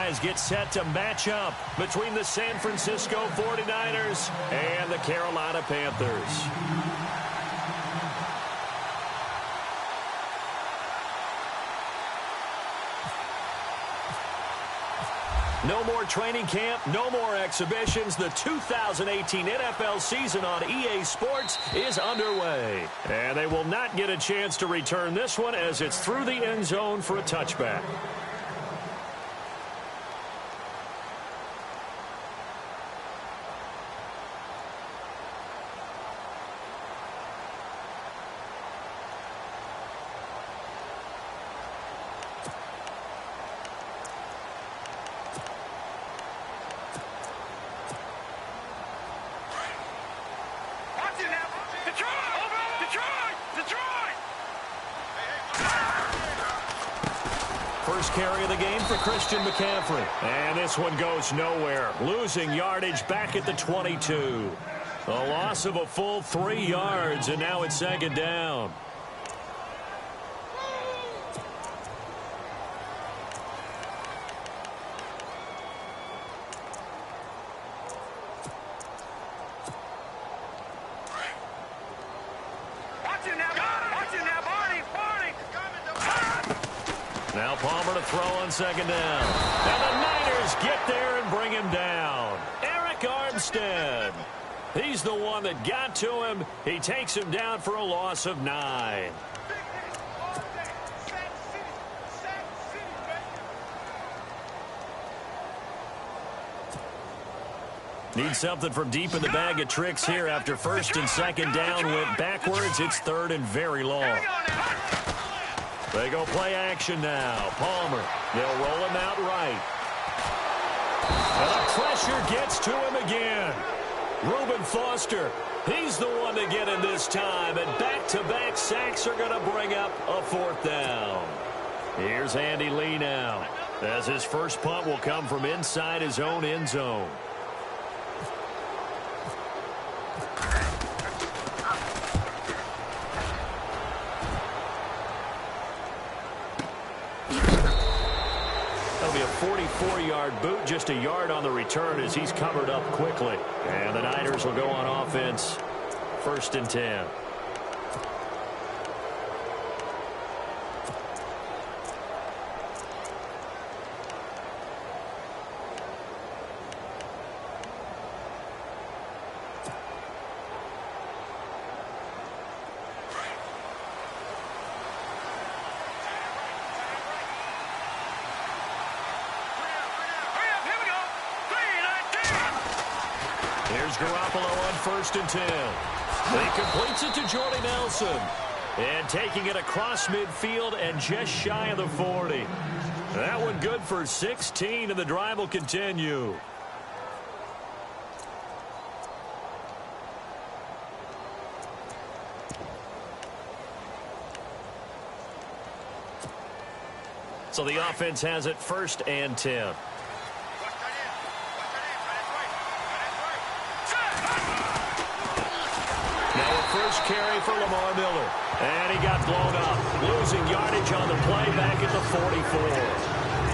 guys get set to match up between the San Francisco 49ers and the Carolina Panthers. No more training camp, no more exhibitions. The 2018 NFL season on EA Sports is underway. And they will not get a chance to return this one as it's through the end zone for a touchback. First carry of the game for Christian McCaffrey. And this one goes nowhere. Losing yardage back at the 22. A loss of a full 3 yards, and now it's second down. Now Palmer to throw on second down. And the Niners get there and bring him down. Eric Armstead. He's the one that got to him. He takes him down for a loss of 9. Need something from deep in the bag of tricks here after first and second down went backwards. It's third and very long. They go play action now. Palmer. They'll roll him out right. And the pressure gets to him again. Reuben Foster. He's the one to get in this time. And back-to-back sacks are going to bring up a fourth down. Here's Andy Lee now, as his first punt will come from inside his own end zone. That'll be a 44-yard boot, just a yard on the return as he's covered up quickly. And the Niners will go on offense, first and 10. Here's Garoppolo on first and 10. He completes it to Jordy Nelson. And taking it across midfield and just shy of the 40. That one good for 16, and the drive will continue. So the offense has it first and 10. First carry for Lamar Miller. And he got blown up. Losing yardage on the play back at the 44.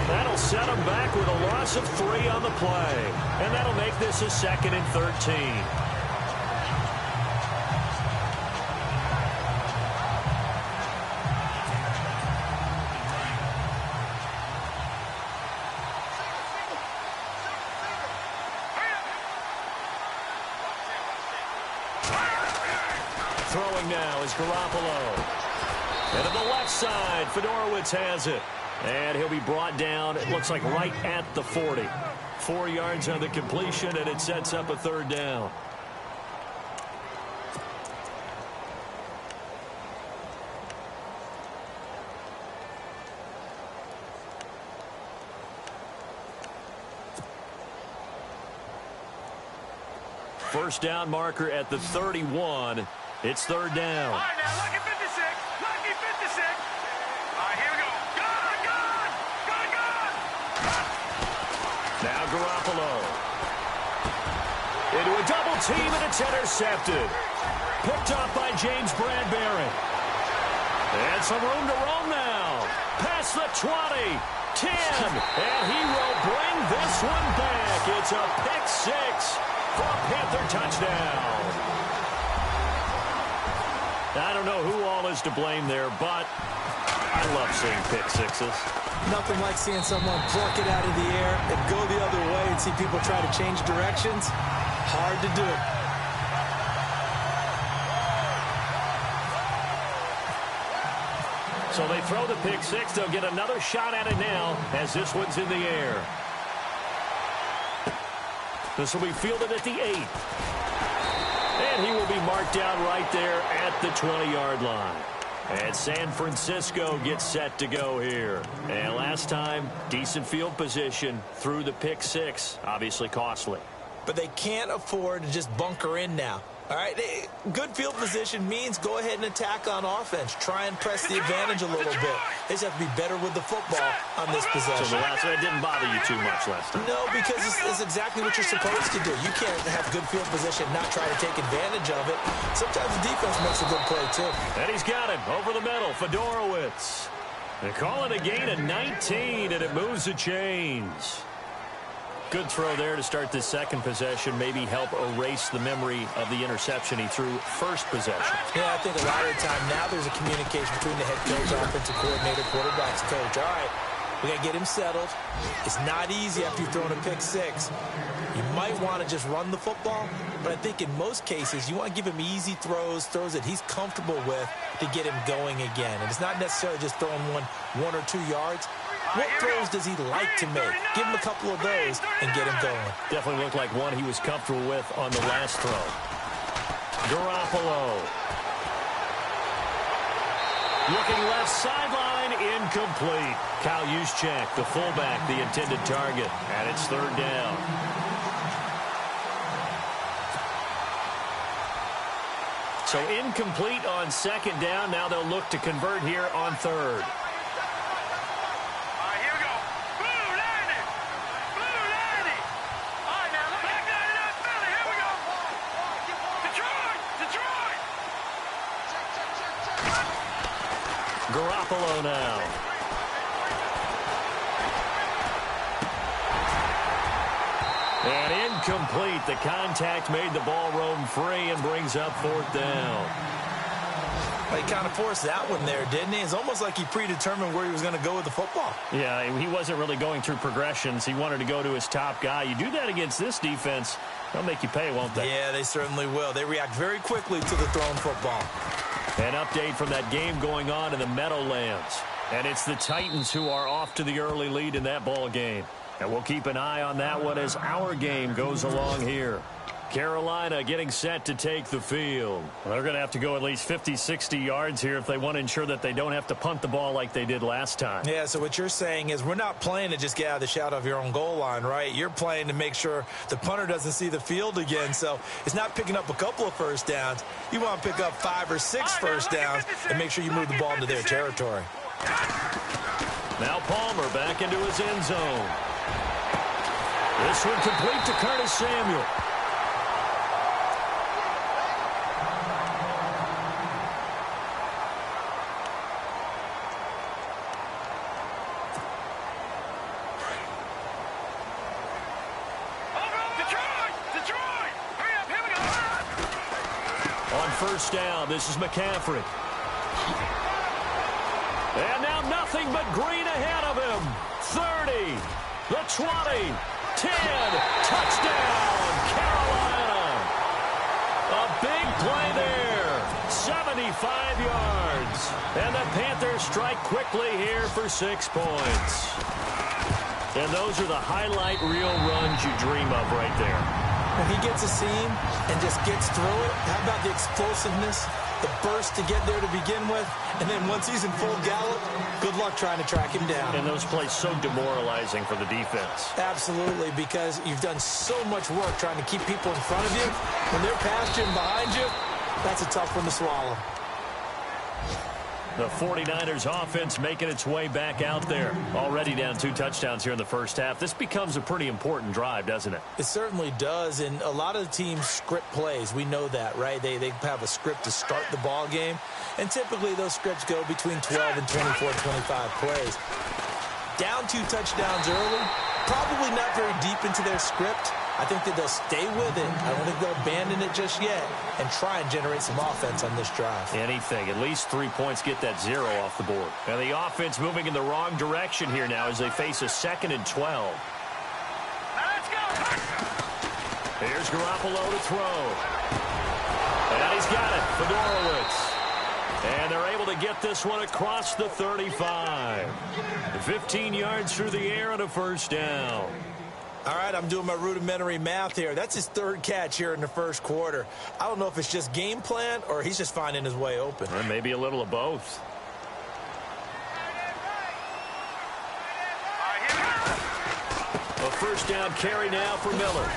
That'll set him back with a loss of 3 on the play. And that'll make this a second and 13. Throwing now is Garoppolo. And to the left side, Fedorowicz has it. And he'll be brought down, it looks like right at the 40. 4 yards on the completion, and it sets up a third down. First down marker at the 31. It's third down. All right, now, lucky 56. Lucky 56. All right, here we go. Gone! Now Garoppolo. Into a double team, and it's intercepted. Picked off by James Bradbury. And some room to roam now. Past the 20. 10. And he will bring This one back. It's a pick six for a Panther touchdown. I don't know who all is to blame there, but I love seeing pick sixes. Nothing like seeing someone pluck it out of the air and go the other way and see people try to change directions. Hard to do it. So they throw the pick six. They'll get another shot at it now as this one's in the air. This will be fielded at the 8. And he will be marked down right there at the 20-yard line. And San Francisco gets set to go here. And last time, decent field position through the pick six. Obviously costly. But they can't afford to just bunker in now. All right, good field position means go ahead and attack on offense. Try and press the advantage a little bit. They just have to be better with the football on this possession. So the last one didn't bother you too much last time? No, because it's exactly what you're supposed to do. You can't have good field position, not try to take advantage of it. Sometimes the defense makes a good play, too. And he's got it over the middle. Fedorowicz. They call it a gain of 19, and it moves the chains. Good throw there to start this second possession. Maybe help erase the memory of the interception he threw first possession. Yeah, I think a lot of the time now there's a communication between the head coach, offensive coordinator, quarterback's coach. All right, we got to get him settled. It's not easy after you've thrown a pick six. You might want to just run the football, but I think in most cases you want to give him easy throws that he's comfortable with to get him going again. And it's not necessarily just throwing one or 2 yards. What throws does he like to make? Give him a couple of those and get him going. Definitely looked like one he was comfortable with on the last throw. Garoppolo. Looking left sideline, incomplete. Kyle Juszczyk, the fullback, the intended target. And it's third down. So incomplete on second down. Now they'll look to convert here on third. Garoppolo now. And incomplete. The contact made the ball roam free and brings up fourth down. Well, he kind of forced that one there, didn't he? It's almost like he predetermined where he was going to go with the football. Yeah, he wasn't really going through progressions. He wanted to go to his top guy. You do that against this defense, they'll make you pay, won't they? Yeah, they certainly will. They react very quickly to the thrown football. An update from that game going on in the Meadowlands. And it's the Titans who are off to the early lead in that ball game. And we'll keep an eye on that one as our game goes along here. Carolina getting set to take the field. Well, they're going to have to go at least 50, 60 yards here if they want to ensure that they don't have to punt the ball like they did last time. Yeah, so what you're saying is we're not playing to just get out of the shadow of your own goal line, right? You're playing to make sure the punter doesn't see the field again. So it's not picking up a couple of first downs. You want to pick up 5 or 6 first downs and make sure you move the ball into their territory. Now Palmer back into his end zone. This one complete to Curtis Samuel. First down, this is McCaffrey. And now nothing but green ahead of him. 30, the 20, 10, touchdown, Carolina. A big play there, 75 yards. And the Panthers strike quickly here for 6 points. And those are the highlight reel runs you dream of right there. When he gets a seam and just gets through it, how about the explosiveness, the burst to get there to begin with, and then once he's in full gallop, good luck trying to track him down. And those plays so demoralizing for the defense. Absolutely, because you've done so much work trying to keep people in front of you. When they're past you and behind you, that's a tough one to swallow. The 49ers offense making its way back out there. Already down 2 touchdowns here in the first half. This becomes a pretty important drive, doesn't it? It certainly does, and a lot of the teams script plays. We know that, right? They have a script to start the ball game, and typically those scripts go between 12 and 24, 25 plays. Down 2 touchdowns early, Probably not very deep into their script. I think that they'll stay with it. I don't think they'll abandon it just yet and try and generate some offense on this drive. Anything. At least 3 points, get that 0 off the board. And the offense moving in the wrong direction here now as they face a 2nd and 12. Let's go. Here's Garoppolo to throw. And he's got it. Fedorowicz. And they're able to get this one across the 35. 15 yards through the air and a first down. All right, I'm doing my rudimentary math here. That's his 3rd catch here in the first quarter. I don't know if it's just game plan or he's just finding his way open. Or maybe a little of both. A first down carry now for Miller.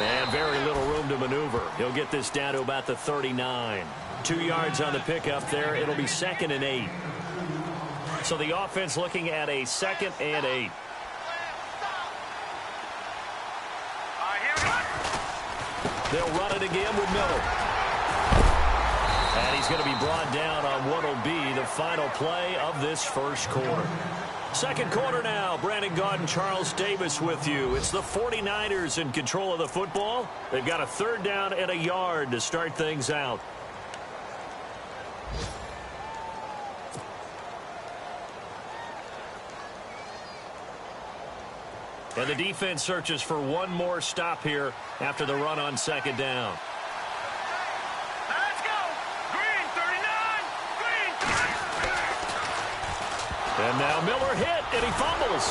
And very little room to maneuver. He'll get this down to about the 39. 2 yards on the pickup there. It'll be 2nd and 8. So the offense looking at a 2nd and 8. They'll run it again with Miller. And he's going to be brought down on what will be the final play of this first quarter. Second quarter now. Brandon Gaudin and Charles Davis with you. It's the 49ers in control of the football. They've got a 3rd down and a yard to start things out. And the defense searches for one more stop here after the run on 2nd down. Let's go. Green 39. Green 39. And now Miller hit, and he fumbles.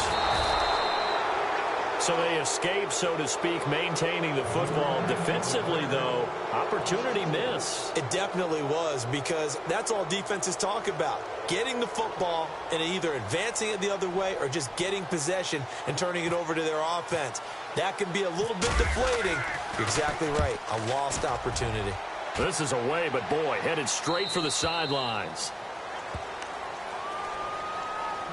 So they escape, so to speak, maintaining the football. Defensively, though, opportunity miss. It definitely was, because that's all defenses talk about. Getting the football and either advancing it the other way or just getting possession and turning it over to their offense. That can be a little bit deflating. You're exactly right. A lost opportunity. This is away, but boy, headed straight for the sidelines.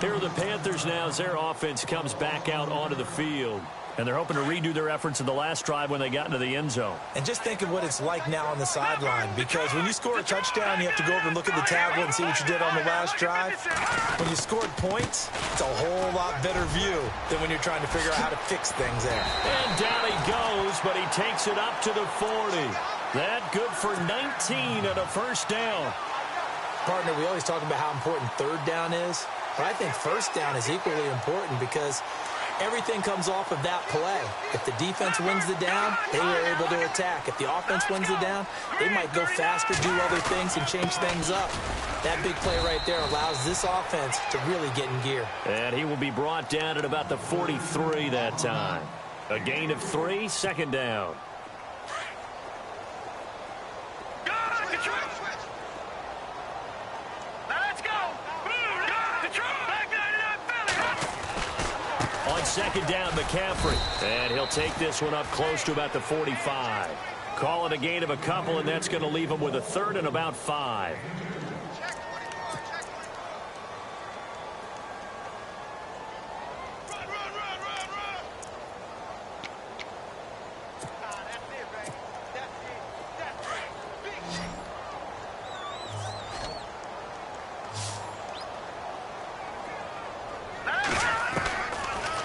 Here are the Panthers now as their offense comes back out onto the field. And they're hoping to redo their efforts in the last drive when they got into the end zone. And just think of what it's like now on the sideline, because when you score a touchdown, you have to go over and look at the tablet and see what you did on the last drive. When you scored points, it's a whole lot better view than when you're trying to figure out how to fix things there. And down he goes, but he takes it up to the 40. That good for 19 and a first down. Partner, we always talk about how important 3rd down is, but I think 1st down is equally important because everything comes off of that play. If the defense wins the down, they were able to attack. If the offense wins the down, they might go faster, do other things, and change things up. That big play right there allows this offense to really get in gear. And he will be brought down at about the 43 that time. A gain of 3, 2nd down. On 2nd down, McCaffrey. And he'll take this one up close to about the 45. Call it a gain of a couple, and that's going to leave him with a 3rd and about 5.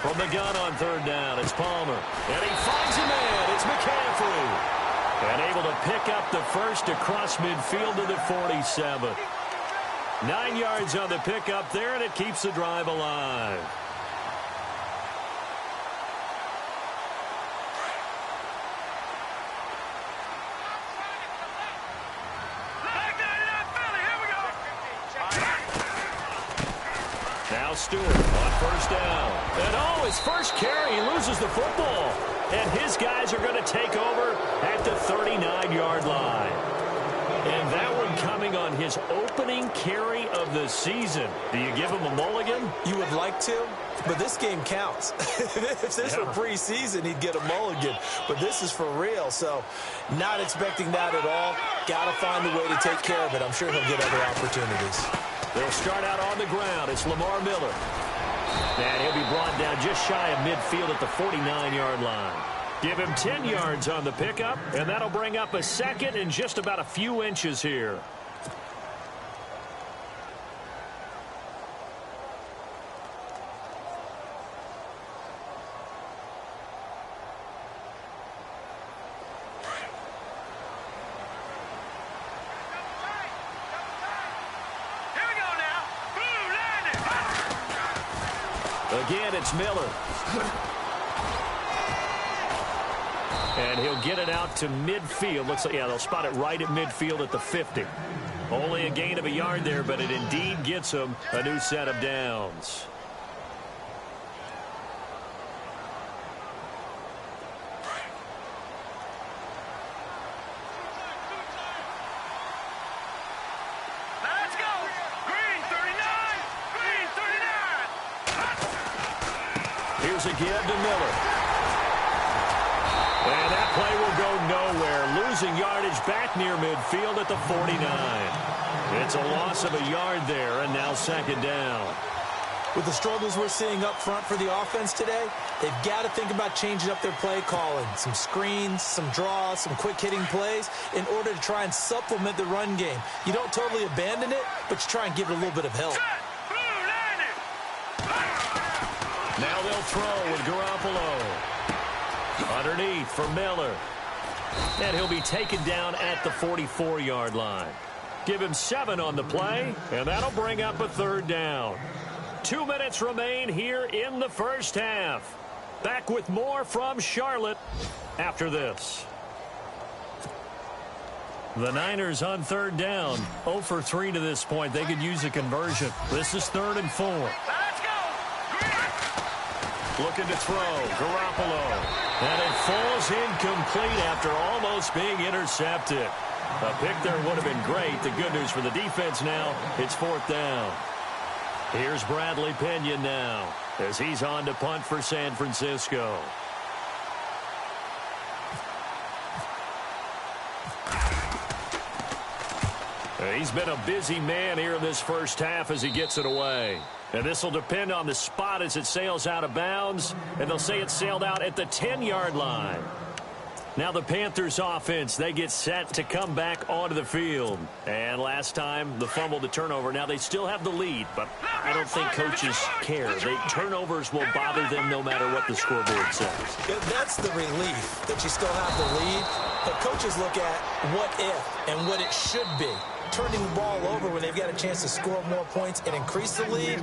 From the gun on 3rd down, it's Palmer. And he finds a man. It's McCaffrey. And able to pick up the first across midfield to the 47. 9 yards on the pickup there, and it keeps the drive alive. Now Stewart on 1st down. And oh, his first carry, he loses the football. And his guys are going to take over at the 39-yard line. And that one coming on his opening carry of the season. Do you give him a mulligan? You would like to, but this game counts. If this were preseason, he'd get a mulligan. But this is for real, so not expecting that at all. Got to find a way to take care of it. I'm sure he'll get other opportunities. They'll start out on the ground. It's Lamar Miller. And he'll be brought down just shy of midfield at the 49-yard line. Give him 10 yards on the pickup, and that'll bring up a 2nd and just about a few inches here. Again, it's Miller. And he'll get it out to midfield. Looks like, yeah, they'll spot it right at midfield at the 50. Only a gain of a yard there, but it indeed gets them a new set of downs. Let's go. Green 39. Green 39. Here's a give to Miller. And that play will go nowhere. Losing yardage back near midfield at the 49. It's a loss of a yard there, and now second down. With the struggles we're seeing up front for the offense today, they've got to think about changing up their play calling. Some screens, some draws, some quick-hitting plays in order to try and supplement the run game. You don't totally abandon it, but you try and give it a little bit of help. Now they'll throw with Garoppolo. Underneath for Miller. And he'll be taken down at the 44-yard line. Give him 7 on the play, and that'll bring up a third down. 2 minutes remain here in the first half. Back with more from Charlotte after this. The Niners on third down. 0 for 3 to this point. They could use a conversion. This is 3rd and 4. Let's go. Looking to throw. Garoppolo. And it falls incomplete after almost being intercepted. A pick there would have been great. The good news for the defense now, it's 4th down. Here's Bradley Pinion now as he's on to punt for San Francisco. He's been a busy man here in this first half as he gets it away. And this will depend on the spot as it sails out of bounds. And they'll say it sailed out at the 10-yard line. Now the Panthers offense, they get set to come back onto the field. And last time, the fumble, the turnover. Now they still have the lead, but I don't think coaches care. Turnovers will bother them no matter what the scoreboard says. That's the relief that you still have the lead. But coaches look at what if and what it should be. Turning the ball over when they've got a chance to score more points and increase the lead,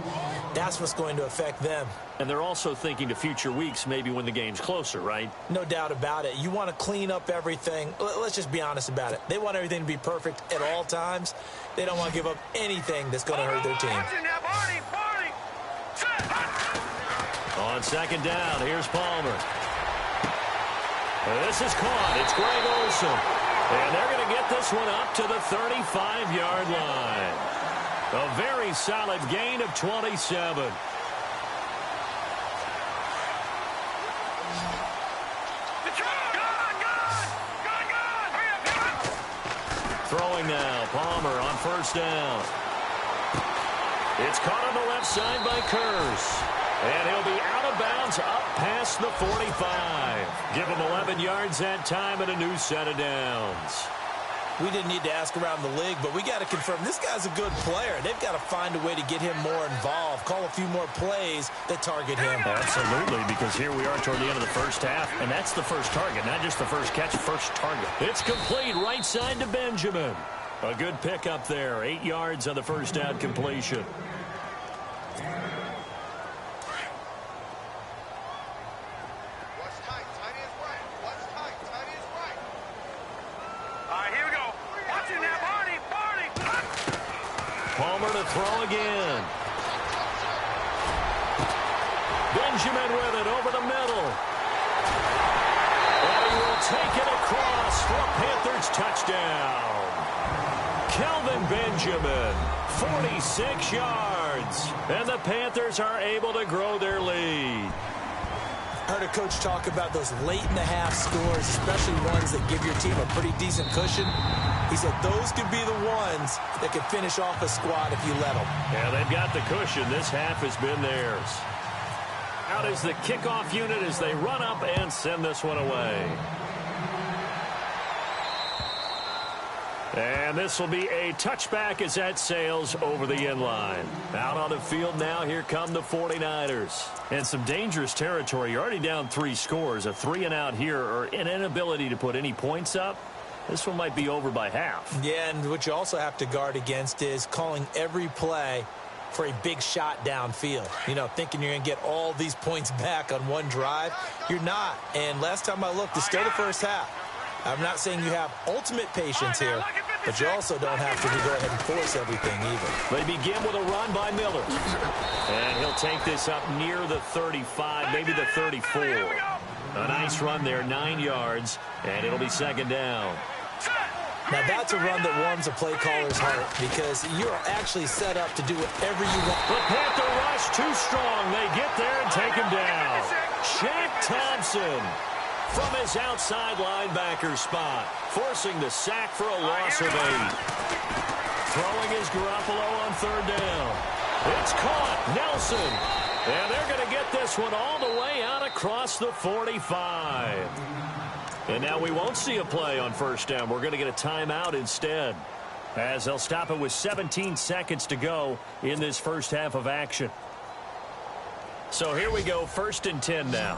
that's what's going to affect them. And they're also thinking to future weeks, maybe when the game's closer, right? No doubt about it. You want to clean up everything. Let's just be honest about it. They want everything to be perfect at all times. They don't want to give up anything that's going to hurt their team. On second down, here's Palmer. This is caught. It's Greg Olsen. And they're going to get this one up to the 35-yard line. A very solid gain of 27. Throwing now, Palmer on first down. It's caught on the left side by Kurz. And he'll be out of bounds up past the 45. Give him 11 yards that time and a new set of downs. We didn't need to ask around the league, but we got to confirm this guy's a good player. They've got to find a way to get him more involved, call a few more plays that target him. Absolutely, because here we are toward the end of the first half, and that's the first target, not just the first catch, first target. It's complete right side to Benjamin. A good pickup there, 8 yards on the first down completion. Palmer to throw again. Benjamin with it over the middle. And he will take it across for a Panthers touchdown. Kelvin Benjamin, 46 yards. And the Panthers are able to grow their lead. I heard a coach talk about those late-in-the-half scores, especially ones that give your team a pretty decent cushion. He said those could be the ones that could finish off a squad if you let them. Yeah, they've got the cushion. This half has been theirs. Out is the kickoff unit as they run up and send this one away. And this will be a touchback as that sails over the end line. Out on the field now, here come the 49ers. And some dangerous territory. You're already down 3 scores. A 3-and-out here, or an inability to put any points up. This one might be over by half. Yeah, and what you also have to guard against is calling every play for a big shot downfield. You know, thinking you're going to get all these points back on one drive. You're not. And last time I looked, it's still the first half. I'm not saying you have ultimate patience here, but you also don't have to go ahead and force everything either. They begin with a run by Miller. And he'll take this up near the 35, maybe the 34. A nice run there, 9 yards, and it'll be second down. Now, that's a run that warms a play caller's heart because you're actually set up to do whatever you want. The Panther rush too strong. They get there and take him down. Shaq Thompson from his outside linebacker spot, forcing the sack for a loss of 8. Throwing is Garoppolo on third down. It's caught. Nelson. And they're going to get this one all the way out across the 45. And now we won't see a play on first down. We're going to get a timeout instead, as they'll stop it with 17 seconds to go in this first half of action. So here we go, 1st and 10 now.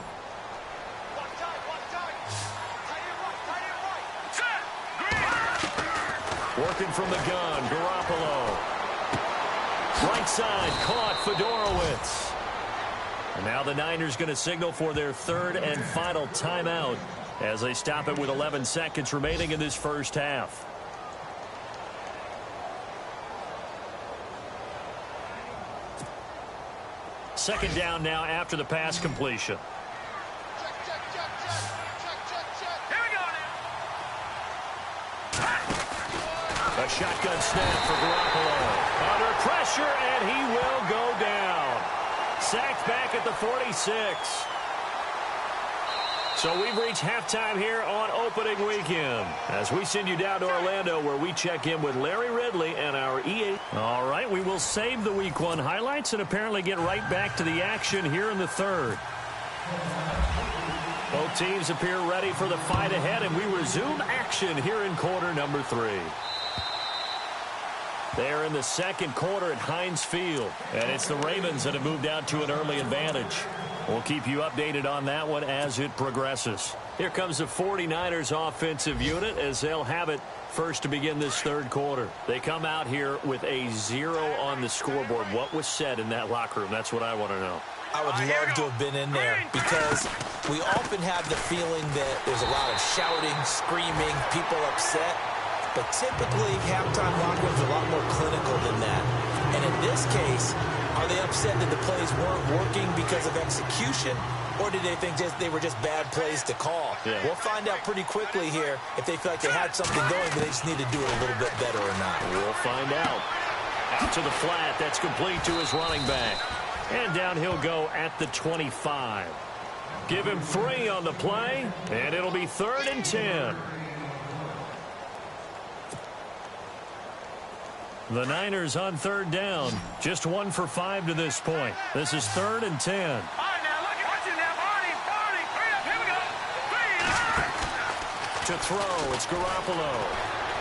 Working from the gun, Garoppolo. Right side, caught, Fedorowicz. And now the Niners going to signal for their 3rd and final timeout as they stop it with 11 seconds remaining in this first half. Second down now after the pass completion. A shotgun snap for Garoppolo. Under pressure, and he will go down. Sacked back at the 46. So we've reached halftime here on opening weekend as we send you down to Orlando where we check in with Larry Ridley and our EA. All right, we will save the Week 1 highlights and apparently get right back to the action here in the 3rd. Both teams appear ready for the fight ahead, and we resume action here in quarter number 3. They're in the second quarter at Heinz Field, and it's the Ravens that have moved out to an early advantage. We'll keep you updated on that one as it progresses. Here comes the 49ers offensive unit as they'll have it first to begin this 3rd quarter. They come out here with a 0 on the scoreboard. What was said in that locker room? That's what I want to know. I would love to have been in there because we often have the feeling that there's a lot of shouting, screaming, people upset. But typically, halftime locker rooms are a lot more clinical than that. And in this case, are they upset that the plays weren't working because of execution, or did they think they were just bad plays to call? Yeah. We'll find out pretty quickly here if they feel like they had something going, but they just need to do it a little bit better or not. We'll find out. Out to the flat. That's complete to his running back. And down he'll go at the 25. Give him 3 on the play, and it'll be 3rd and 10. The Niners on 3rd down. Just 1 for 5 to this point. This is 3rd and 10. All right, now, look at what's in there. Barney, hurry up, here we go. 3. To throw, it's Garoppolo.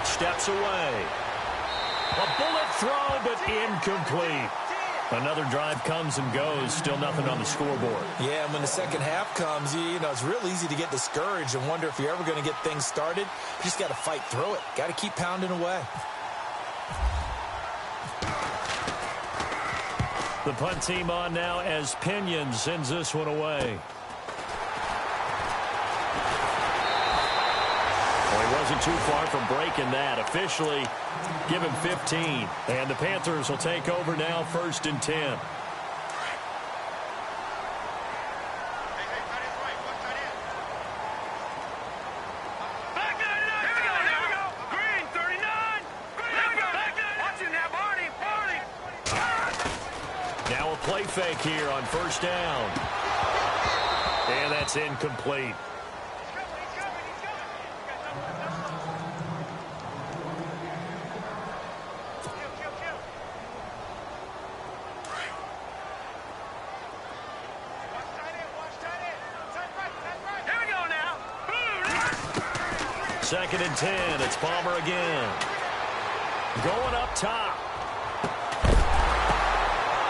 Steps away. A bullet throw, but incomplete. Another drive comes and goes. Still nothing on the scoreboard. Yeah, and when the second half comes, you know, it's real easy to get discouraged and wonder if you're ever going to get things started. You just got to fight through it. Got to keep pounding away. The punt team on now as Pinion sends this one away. Well, he wasn't too far from breaking that. Officially, give him 15. And the Panthers will take over now, 1st and 10. Play fake here on 1st down. And that's incomplete. Here we go now. 2nd and 10. It's Palmer again. Going up top.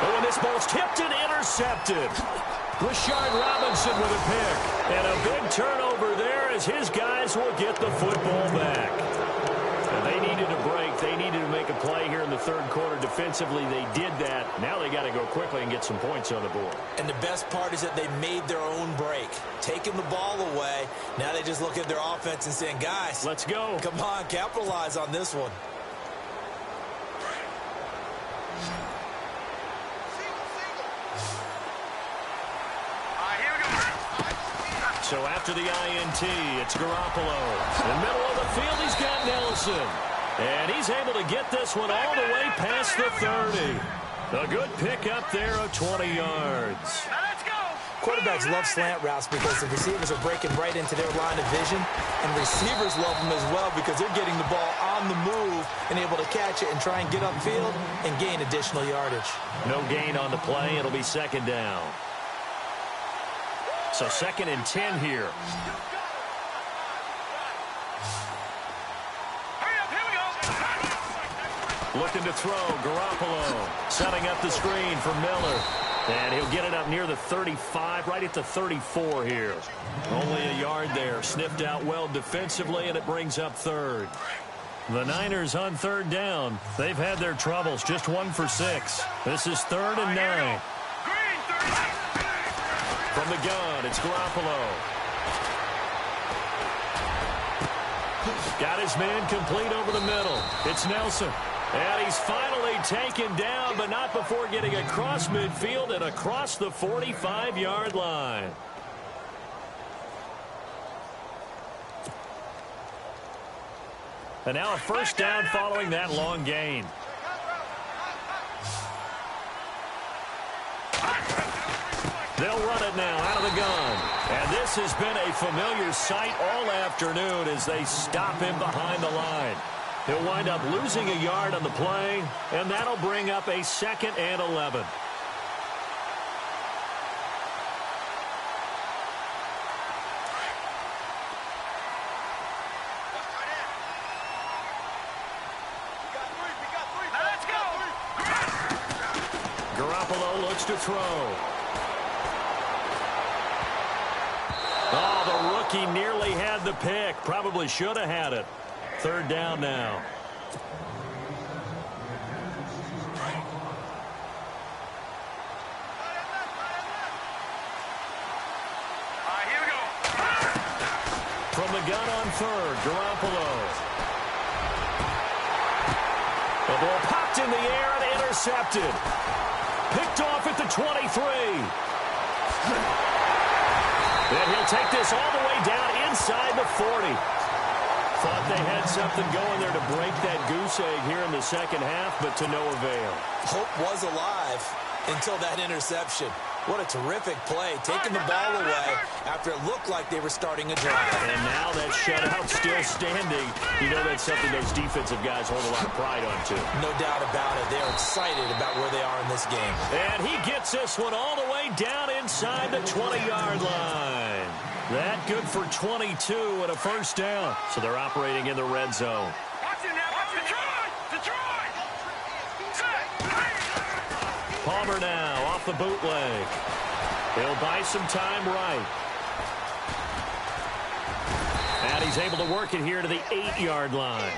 Oh, and this ball's tipped and intercepted. Rashard Robinson with a pick. And a big turnover there as his guys will get the football back. And they needed a break. They needed to make a play here in the third quarter. Defensively, they did that. Now they got to go quickly and get some points on the board. And the best part is that they made their own break. Taking the ball away. Now they just look at their offense and saying, guys, let's go. Come on, capitalize on this one. So after the INT, it's Garoppolo. In the middle of the field, he's got Nelson. And he's able to get this one all the way past the 30. A good pickup there of 20 yards. Quarterbacks love slant routes because the receivers are breaking right into their line of vision. And receivers love them as well because they're getting the ball on the move and able to catch it and try and get upfield and gain additional yardage. No gain on the play. It'll be second down. So 2nd and 10 here. Looking to throw, Garoppolo setting up the screen for Miller. And he'll get it up near the 35, right at the 34 here. Only a yard there, sniffed out well defensively, and it brings up 3rd. The Niners on 3rd down. They've had their troubles, just 1 for 6. This is 3rd and 9. From the gun, it's Garoppolo. Got his man complete over the middle. It's Nelson. And he's finally taken down, but not before getting across midfield and across the 45-yard line. And now a first down following that long gain. They'll run it now out of the gun. And this has been a familiar sight all afternoon as they stop him behind the line. He'll wind up losing a yard on the play, and that'll bring up a 2nd and 11. Garoppolo looks to throw. Oh, the rookie nearly had the pick. Probably should have had it. 3rd down now. Here we go. From the gun on 3rd, Garoppolo. The ball popped in the air and intercepted. Picked off at the 23. And he'll take this all the way down inside the 40. Thought they had something going there to break that goose egg here in the second half, but to no avail. Hope was alive until that interception. What a terrific play, taking the ball away after it looked like they were starting a drive. And now that shutout still standing. You know that's something those defensive guys hold a lot of pride on, too. No doubt about it. They're excited about where they are in this game. And he gets this one all the way down inside the 20-yard line. That good for 22 and a first down. So they're operating in the red zone. Watch it now. Watch Detroit. Palmer now off the bootleg. He'll buy some time right. And he's able to work it here to the 8-yard line.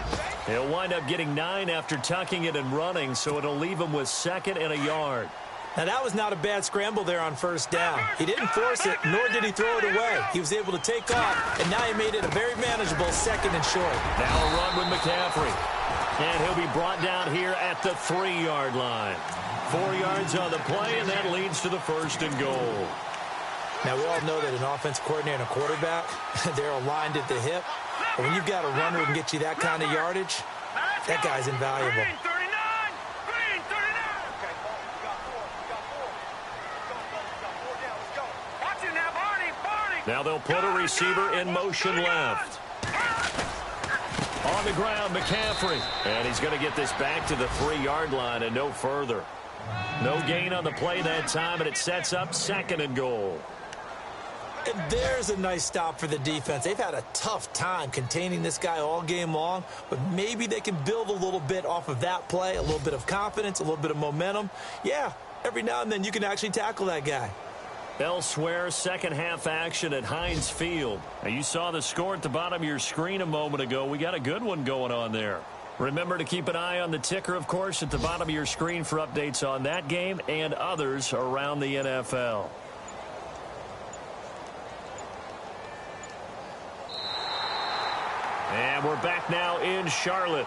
He'll wind up getting 9 after tucking it and running, so it'll leave him with 2nd and a yard. Now, that was not a bad scramble there on first down. He didn't force it, nor did he throw it away. He was able to take off, and now he made it a very manageable 2nd and short. Now a run with McCaffrey. And he'll be brought down here at the 3-yard line. 4 yards on the play, and that leads to the 1st and goal. Now, we all know that an offensive coordinator and a quarterback, they're aligned at the hip. But when you've got a runner who can get you that kind of yardage, that guy's invaluable. Now they'll put a receiver in motion left. On the ground, McCaffrey. And he's going to get this back to the 3-yard line and no further. No gain on the play that time, and it sets up 2nd and goal. And there's a nice stop for the defense. They've had a tough time containing this guy all game long, but maybe they can build a little bit off of that play, a little bit of confidence, a little bit of momentum. Yeah, every now and then you can actually tackle that guy. Elsewhere, second half action at Heinz Field. Now, you saw the score at the bottom of your screen a moment ago. We got a good one going on there. Remember to keep an eye on the ticker, of course, at the bottom of your screen for updates on that game and others around the NFL. And we're back now in Charlotte.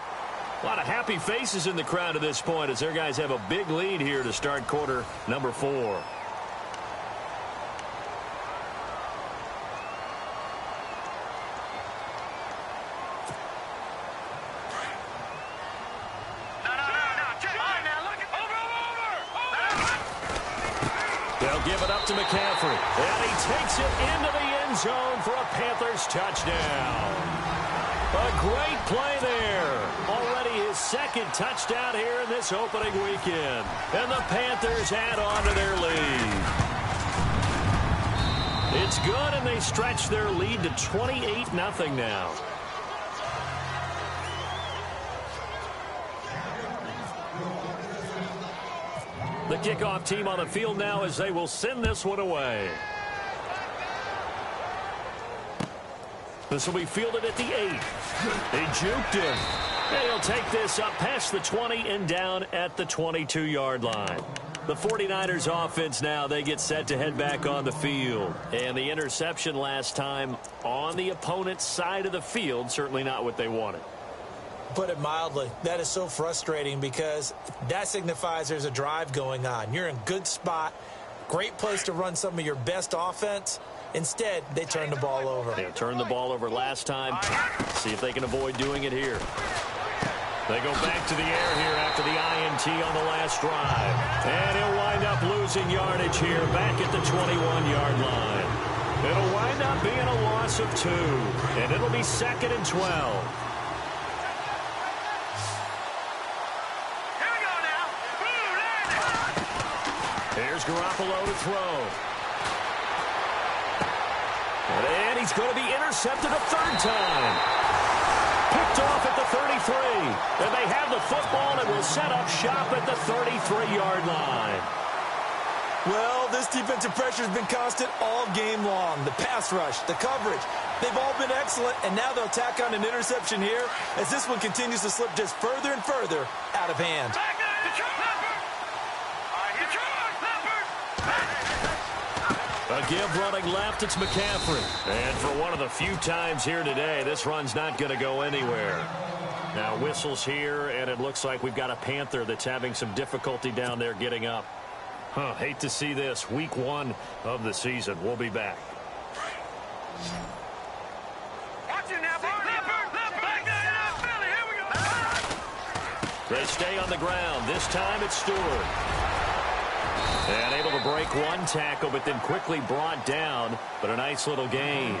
A lot of happy faces in the crowd at this point as their guys have a big lead here to start quarter number 4. Give it up to McCaffrey, and he takes it into the end zone for a Panthers touchdown. A great play there. Already his second touchdown here in this opening weekend. And the Panthers add on to their lead. It's good, and they stretch their lead to 28-0 now. The kickoff team on the field now as they will send this one away. This will be fielded at the 8. They juked him. And he'll take this up past the 20 and down at the 22-yard line. The 49ers offense now, they get set to head back on the field. And the interception last time on the opponent's side of the field, certainly not what they wanted. Put it mildly, that is so frustrating because that signifies there's a drive going on. You're in a good spot, great place to run some of your best offense. Instead, they turn the ball over. They turned the ball over last time. See if they can avoid doing it here. They go back to the air here after the INT on the last drive. And he'll wind up losing yardage here back at the 21-yard line. It'll wind up being a loss of 2. And it'll be 2nd and 12. Here's Garoppolo to throw. And he's going to be intercepted a third time. Picked off at the 33. And they have the football and will set up shop at the 33-yard line. Well, this defensive pressure has been constant all game long. The pass rush, the coverage, they've all been excellent, and now they'll tack on an interception here as this one continues to slip just further and further out of hand. A give running left, it's McCaffrey. And for one of the few times here today, this run's not going to go anywhere. Now whistles here, and it looks like we've got a Panther that's having some difficulty down there getting up. Hate to see this. Week 1 of the season. We'll be back. They stay on the ground. This time it's Stewart. And able to break one tackle, but then quickly brought down. But a nice little gain.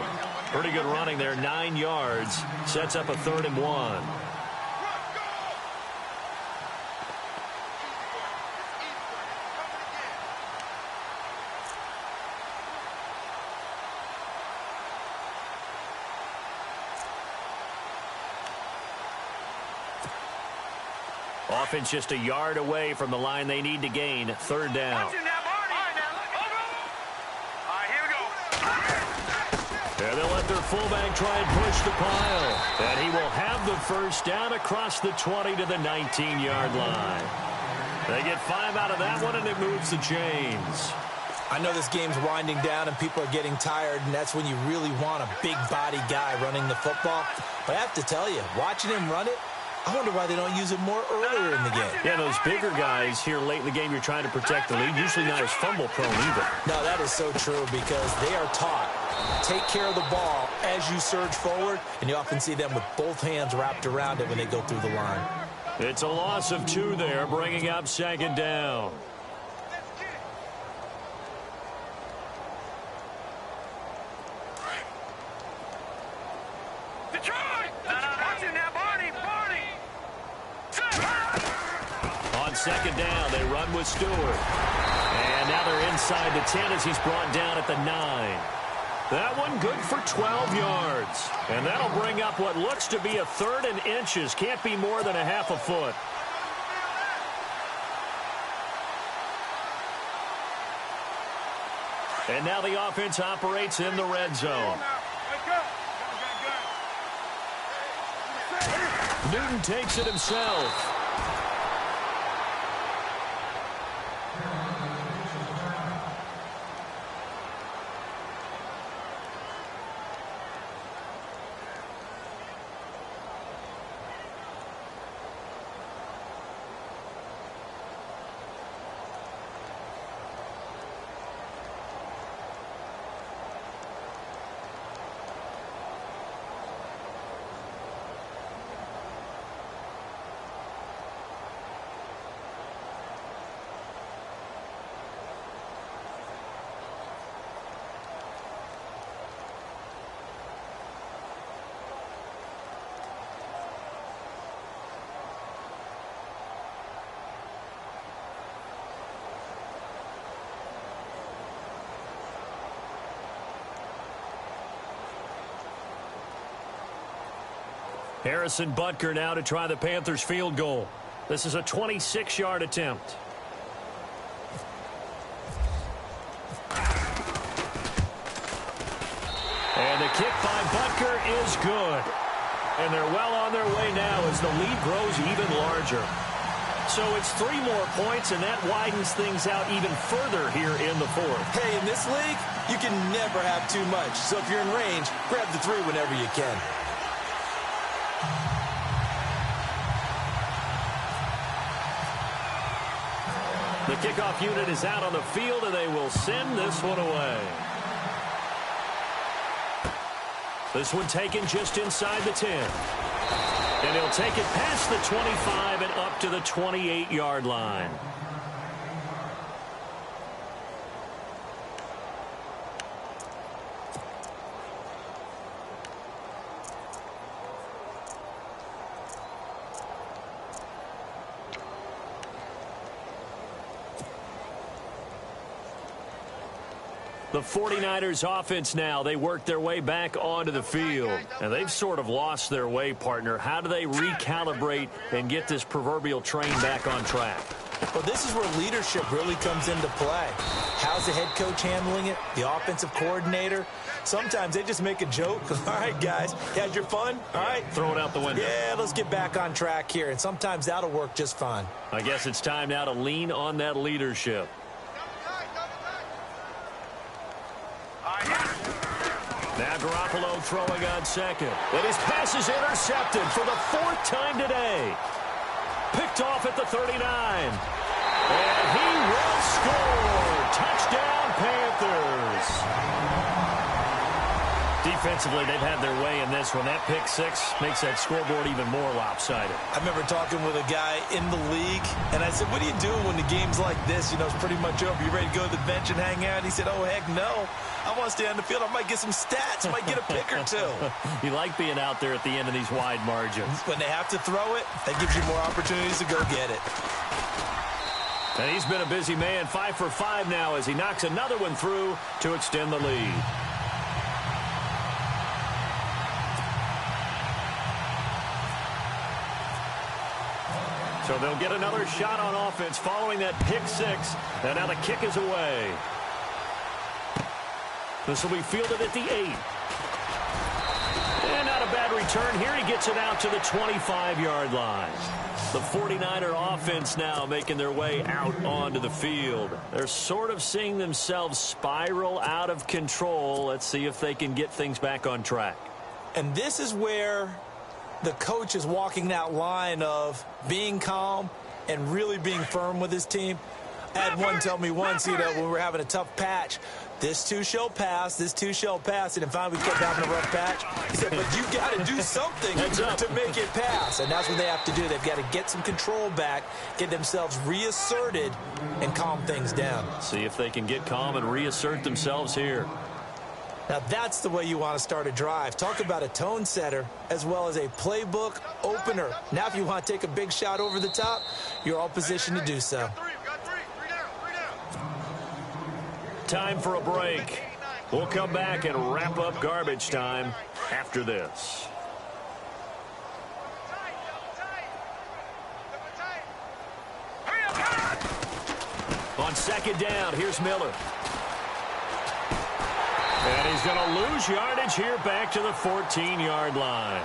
Pretty good running there, 9 yards. Sets up a 3rd and 1. Offense just a yard away from the line they need to gain. 3rd down. And they'll let their fullback try and push the pile. And he will have the first down across the 20 to the 19-yard line. They get 5 out of that one, and it moves the chains. I know this game's winding down and people are getting tired, and that's when you really want a big body guy running the football. But I have to tell you, watching him run it, I wonder why they don't use it more earlier in the game. Yeah, those bigger guys here late in the game, you're trying to protect the lead. Usually not as fumble-prone either. No, that is so true because they are taught. Take care of the ball as you surge forward, and you often see them with both hands wrapped around it when they go through the line. It's a loss of 2 there, bringing up 2nd down. On 2nd down, they run with Stewart. And now they're inside the 10 as he's brought down at the 9. That one good for 12 yards. And that'll bring up what looks to be a 3rd and inches. Can't be more than a half a foot. And now the offense operates in the red zone. Newton takes it himself. Harrison Butker now to try the Panthers field goal. This is a 26-yard attempt. And the kick by Butker is good. And they're well on their way now as the lead grows even larger. So it's 3 more points, and that widens things out even further here in the fourth. Hey, in this league, you can never have too much. So if you're in range, grab the 3 whenever you can. The kickoff unit is out on the field, and they will send this one away. This one taken just inside the 10. And he'll take it past the 25 and up to the 28-yard line. The 49ers offense now, they work their way back onto the field. And they've sort of lost their way, partner. How do they recalibrate and get this proverbial train back on track? Well, this is where leadership really comes into play. How's the head coach handling it? The offensive coordinator? Sometimes they just make a joke. All right, guys, you had your fun? All right. Throw it out the window. Yeah, let's get back on track here. And sometimes that'll work just fine. I guess it's time now to lean on that leadership. Now Garoppolo throwing on second. And his pass is intercepted for the 4th time today. Picked off at the 39. And he will score. Touchdown, Panthers. Defensively, they've had their way in this one. That pick 6 makes that scoreboard even more lopsided. I remember talking with a guy in the league, and I said, what do you do when the game's like this? You know, it's pretty much over. You ready to go to the bench and hang out? He said, oh, heck no. I want to stay on the field. I might get some stats. I might get a pick or 2. You like being out there at the end of these wide margins. When they have to throw it, that gives you more opportunities to go get it. And he's been a busy man, 5 for 5 now as he knocks another one through to extend the lead. So they'll get another shot on offense following that pick 6. And now the kick is away. This will be fielded at the 8. And not a bad return. Here he gets it out to the 25-yard line. The 49er offense now making their way out onto the field. They're sort of seeing themselves spiral out of control. Let's see if they can get things back on track. And this is where the coach is walking that line of being calm and really being firm with his team. I had one tell me once, you know, when we were having a tough patch, this too shall pass, this too shall pass. And finally we kept having a rough patch. He said, but you got to do something to make it pass. And that's what they have to do. They've got to get some control back, get themselves reasserted, and calm things down. See if they can get calm and reassert themselves here. Now, that's the way you want to start a drive. Talk about a tone setter as well as a playbook opener. Now, if you want to take a big shot over the top, you're all positioned to do so. Time for a break. We'll come back and wrap up garbage time after this. On second down, here's Miller. And he's going to lose yardage here back to the 14-yard line.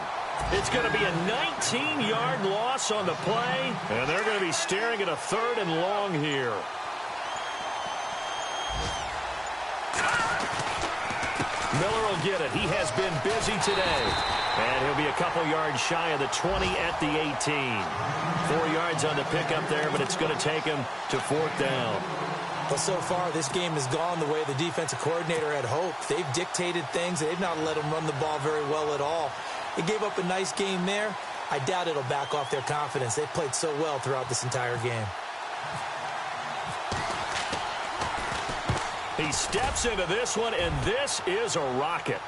It's going to be a 19-yard loss on the play, and they're going to be staring at a 3rd and long here. Miller will get it. He has been busy today. And he'll be a couple yards shy of the 20 at the 18. 4 yards on the pickup there, but it's going to take him to 4th down. Well, so far, this game has gone the way the defensive coordinator had hoped. They've dictated things. They've not let him run the ball very well at all. They gave up a nice game there. I doubt it'll back off their confidence. They've played so well throughout this entire game. He steps into this one, and this is a rocket.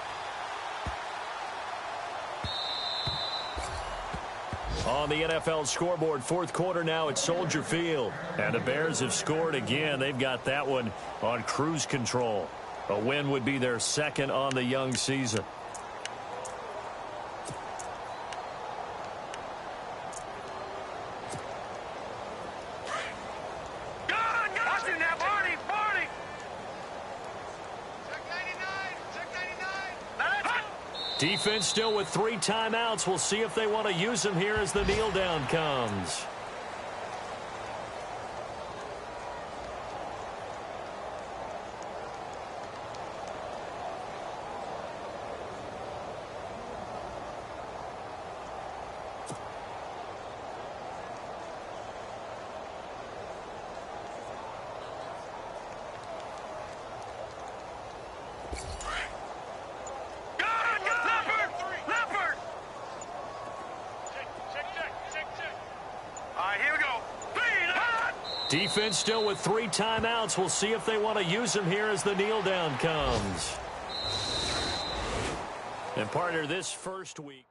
On the NFL scoreboard, 4th quarter now at Soldier Field. And the Bears have scored again. They've got that one on cruise control. A win would be their 2nd on the young season. Defense still with 3 timeouts. We'll see if they want to use them here as the kneel down comes. Defense still with 3 timeouts. We'll see if they want to use them here as the kneel down comes. And partner, this first week.